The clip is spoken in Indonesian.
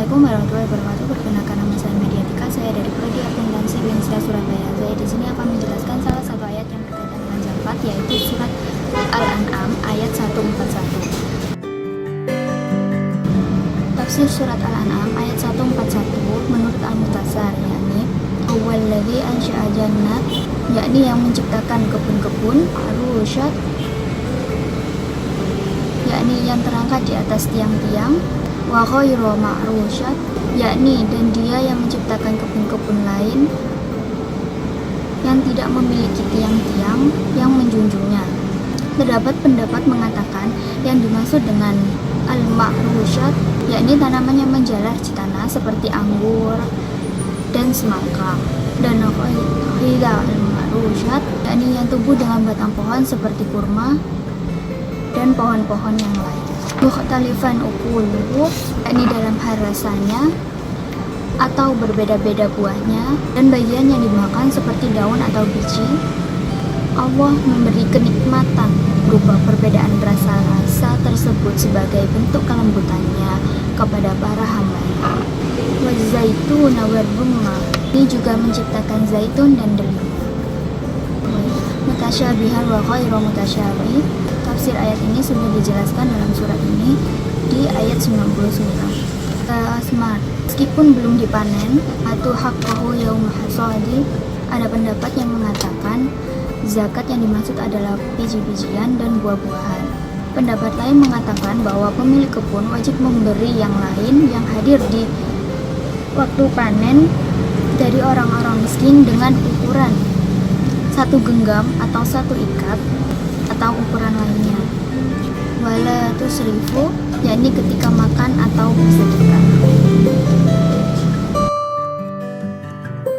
Assalamualaikum warahmatullahi wabarakatuh. Perkenalkan, nama saya Mediatika. Saya dari Prodi Akuntansi Unistra Surabaya. Saya di sini akan menjelaskan salah satu ayat yang berkaitan dengan zakat, yaitu surat Al-An'am ayat 141. Tafsir surat Al-An'am ayat 141 menurut Al-Mutasar, yakni Huwallazi ansha'a jannat, yakni yang menciptakan kebun-kebun, Ar-Rusyad, yakni yang terangkat di atas tiang-tiang, wa ghairu ma'rusyad, yakni dan dia yang menciptakan kebun-kebun lain yang tidak memiliki tiang-tiang yang menjunjungnya. Terdapat pendapat mengatakan yang dimaksud dengan al-ma'rusyad yakni tanaman yang menjalar di tanah seperti anggur dan semangka, dan ghairu al-ma'rusyad yakni yang tumbuh dengan batang pohon seperti kurma dan pohon-pohon yang lain. Mukhtalifan ukuluhu, yakni dalam hal rasanya atau berbeda-beda buahnya, dan bagian yang dimakan seperti daun atau biji. Allah memberi kenikmatan berupa perbedaan rasa-rasa tersebut sebagai bentuk kelembutannya kepada para hamba-Nya. Wazaitun wal rumman, ini juga menciptakan zaitun dan delima. Mutasyabihan wa ghairu mutasyabih. Tafsir ayat ini sudah dijelaskan dalam surat ini di ayat 99. Asmar, meskipun belum dipanen atau haqqahu yauma hasadi, ada pendapat yang mengatakan zakat yang dimaksud adalah biji-bijian dan buah-buahan. Pendapat lain mengatakan bahwa pemilik kebun wajib memberi yang lain yang hadir di waktu panen dari orang-orang miskin dengan ukuran 1 genggam atau 1 ikat atau ukuran lainnya. Wala tusrifu, yakni ketika makan atau bersedekah.